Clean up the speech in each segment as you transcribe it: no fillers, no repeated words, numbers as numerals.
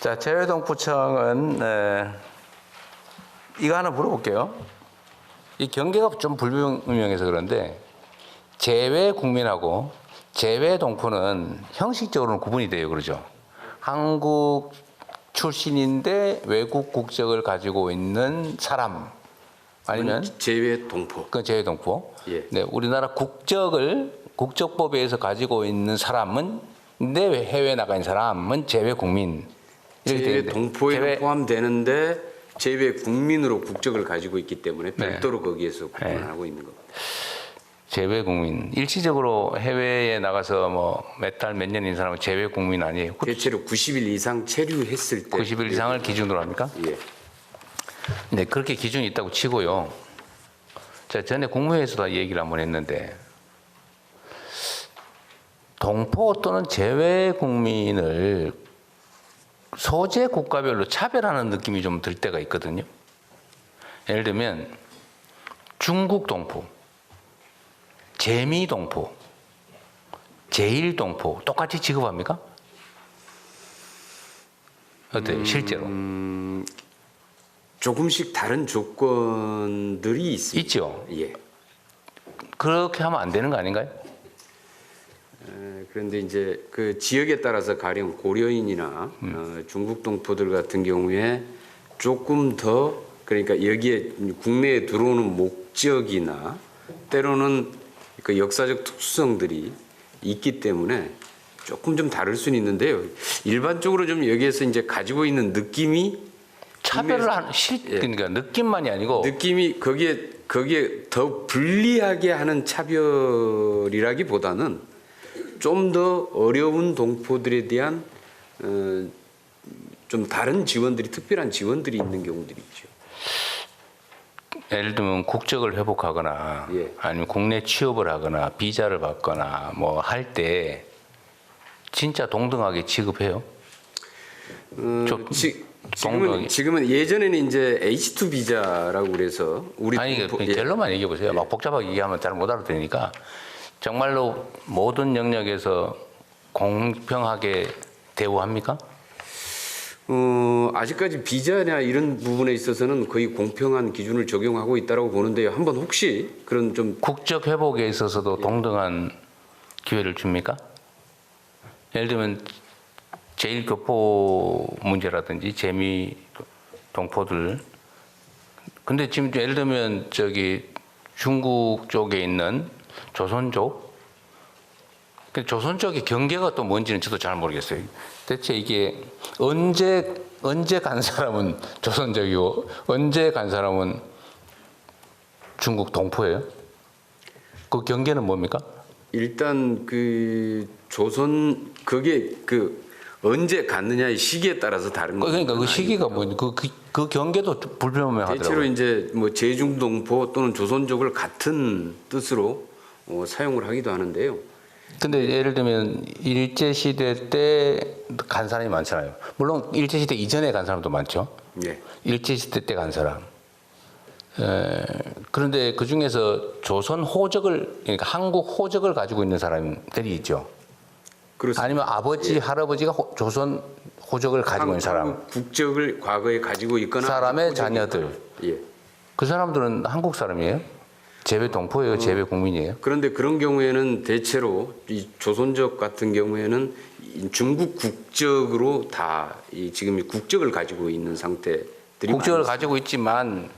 자, 재외동포청은 이거 하나 물어볼게요. 이 경계가 좀 불분명해서 그런데 재외국민하고 재외동포는 형식적으로는 구분이 돼요, 그러죠? 한국 출신인데 외국 국적을 가지고 있는 사람 아니면 재외동포. 그건 재외동포. 예. 네, 우리나라 국적법에 의해서 가지고 있는 사람은 근데 해외 나가 있는 사람은 재외국민. 재외동포에 포함되는데 재외국민으로 국적을 가지고 있기 때문에 별도로 거기에서 구분을 하고 있는 겁니다. 재외국민. 일시적으로 해외에 나가서 뭐 몇 달 몇 년인 사람은 재외국민 아니에요? 대체로 90일 이상 체류했을 때 90일 이상을 기준으로 합니까? 예. 네, 그렇게 기준이 있다고 치고요. 자, 전에 국무회의에서도 얘기를 한번 했는데 동포 또는 재외국민을 소재 국가별로 차별하는 느낌이 좀 들 때가 있거든요. 예를 들면 중국 동포, 재미 동포, 제일 동포 똑같이 취급합니까? 어때요, 실제로? 조금씩 다른 조건들이 있습니다. 있죠. 예. 그렇게 하면 안 되는 거 아닌가요? 그런데 이제 그 지역에 따라서 가령 고려인이나 중국 동포들 같은 경우에 조금 더 그러니까 여기에 국내에 들어오는 목적이나 때로는 그 역사적 특수성들이 있기 때문에 조금 좀 다를 수는 있는데요. 일반적으로 좀 여기에서 이제 가지고 있는 느낌이 차별을 하는 그러니까 느낌만이 아니고 느낌이 거기에 더 불리하게 하는 차별이라기보다는 좀 더 어려운 동포들에 대한 좀 다른 지원들이 특별한 지원들이 있는 경우들이 있죠. 예를 들면 국적을 회복하거나 예. 아니면 국내 취업을 하거나 비자를 받거나 뭐 할 때 진짜 동등하게 취급해요. 지금은 예전에는 이제 H2 비자라고 그래서 우리 아니 동포- 결론만 얘기해 보세요. 예. 막 복잡하게 얘기하면 잘 못 알아들으니까 정말로 모든 영역에서 공평하게 대우합니까? 아직까지 비자나 이런 부분에 있어서는 거의 공평한 기준을 적용하고 있다고 보는데요. 한번 혹시 그런 좀 국적 회복에 있어서도 동등한 기회를 줍니까? 예를 들면 제1교포 문제라든지 재미 동포들. 근데 지금 예를 들면 저기 중국 쪽에 있는 조선족. 조선 쪽의 경계가 또 뭔지는 저도 잘 모르겠어요. 대체 이게 언제 간 사람은 조선족이고 언제 간 사람은 중국 동포예요? 그 경계는 뭡니까? 일단 그 조선 그게 그 언제 갔느냐의 시기에 따라서 다른 거예요. 그러니까 그 시기가 뭐니? 그 경계도 불분명하더라고요. 대체로 이제 뭐 제중동포 또는 조선족을 같은 뜻으로 사용을 하기도 하는데요. 근데 예를 들면 일제 시대 때 간 사람이 많잖아요. 물론 일제 시대 이전에 간 사람도 많죠. 예. 일제 시대 때 간 사람. 그런데 그 중에서 조선 호적을 그러니까 한국 호적을 가지고 있는 사람들이 있죠. 그렇습니다. 아니면 아버지 할아버지가 조선 호적을 가지고 있는 사람. 한국 국적을 과거에 가지고 있거나 사람의 자녀들. 예. 그 사람들은 한국 사람이에요? 재외 동포예요? 재외 국민이에요? 그런데 그런 경우에는 대체로 이 조선족 같은 경우에는 중국 국적으로 다 지금 국적을 가지고 있는 상태들이 국적을 많습니다. 가지고 있지만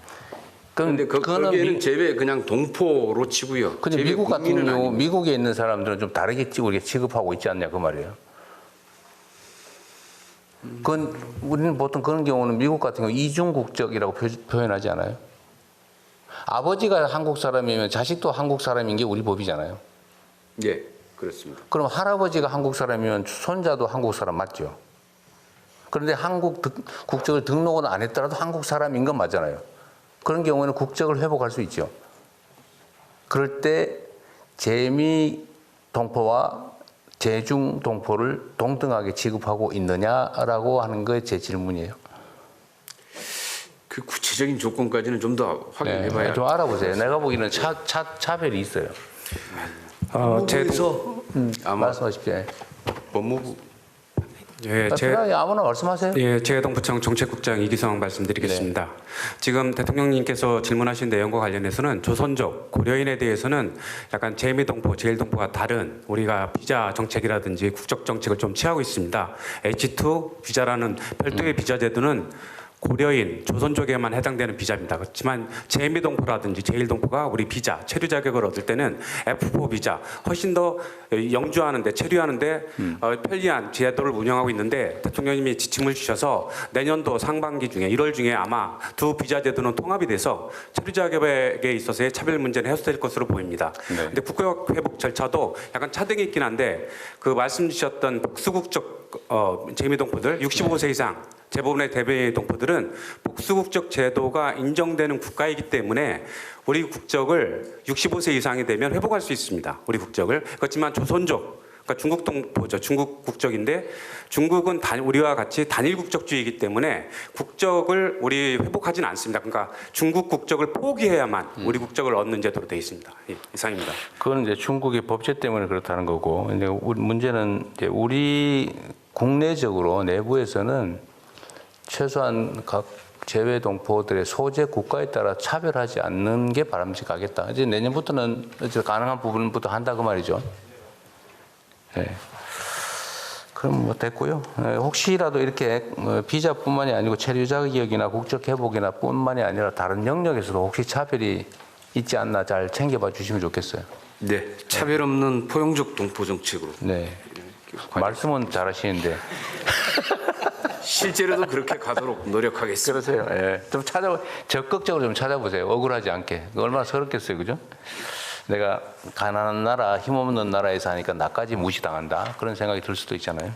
그런데 거기에는 재외 그냥 동포로 치고요. 근데 재외 미국 같은 국민은 경우 아닙니다. 미국에 있는 사람들은 좀 다르게 우리가 취급하고 있지 않냐 그 말이에요. 그건 우리는 보통 그런 경우는 미국 같은 경우 이중 국적이라고 표현하지 않아요? 아버지가 한국 사람이면 자식도 한국 사람인 게 우리 법이잖아요. 예, 그렇습니다. 그럼 할아버지가 한국 사람이면 손자도 한국 사람 맞죠? 그런데 한국 국적을 등록은 안 했더라도 한국 사람인 건 맞잖아요. 그런 경우에는 국적을 회복할 수 있죠. 그럴 때 재미 동포와 재중 동포를 동등하게 취급하고 있느냐라고 하는 게 제 질문이에요. 그 구체적인 조건까지는 좀 더 확인해봐야. 네, 좀 알아보세요. 내가 보기에는 차별이 있어요. 제도 아마 말씀하십시오. 법무부 예, 편하게 아무나 말씀하세요. 예, 재해동부청 정책국장 이기성 말씀드리겠습니다. 지금 대통령님께서 질문하신 내용과 관련해서는 조선족 고려인에 대해서는 약간 재미동포, 제일동포와 다른 우리가 비자 정책이라든지 국적 정책을 좀 취하고 있습니다. H2 비자라는 별도의 비자 제도는 고려인, 조선족에만 해당되는 비자입니다. 그렇지만 재미동포라든지 제일동포가 우리 비자, 체류 자격을 얻을 때는 F4 비자, 훨씬 더 영주하는데, 체류하는데 편리한 제도를 운영하고 있는데 대통령님이 지침을 주셔서 내년도 상반기 중에 1월 중에 아마 두 비자 제도는 통합이 돼서 체류 자격에 있어서의 차별 문제는 해소될 것으로 보입니다. 근데 국격 회복 절차도 약간 차등이 있긴 한데 그 말씀 주셨던 복수국적 재미동포들 65세 이상 대부분의 대외 동포들은 복수국적 제도가 인정되는 국가이기 때문에 우리 국적을 65세 이상이 되면 회복할 수 있습니다. 우리 국적을. 그렇지만 조선족, 그러니까 중국 동포죠. 중국 국적인데 중국은 우리와 같이 단일 국적주의이기 때문에 국적을 우리 회복하지는 않습니다. 그러니까 중국 국적을 포기해야만 우리 국적을 얻는 제도로 되어 있습니다. 예, 이상입니다. 그건 이제 중국의 법제 때문에 그렇다는 거고, 근데 문제는 이제 우리 국내적으로 내부에서는 최소한 각 재외 동포들의 소재 국가에 따라 차별하지 않는 게 바람직하겠다. 이제 내년부터는 이제 가능한 부분부터 한다 그 말이죠. 네. 그럼 뭐 됐고요. 네, 혹시라도 이렇게 비자뿐만이 아니고 체류 자격이나 국적 회복이나 뿐만이 아니라 다른 영역에서도 혹시 차별이 있지 않나 잘 챙겨봐 주시면 좋겠어요. 네, 차별 없는 포용적 동포 정책으로. 네. 말씀은 잘하시는데. 실제로도 그렇게 가도록 노력하겠습니다. 그러세요. 예. 좀 적극적으로 좀 찾아보세요. 억울하지 않게. 얼마나 서럽겠어요. 그죠? 내가 가난한 나라, 힘없는 나라에서 하니까 나까지 무시당한다. 그런 생각이 들 수도 있잖아요.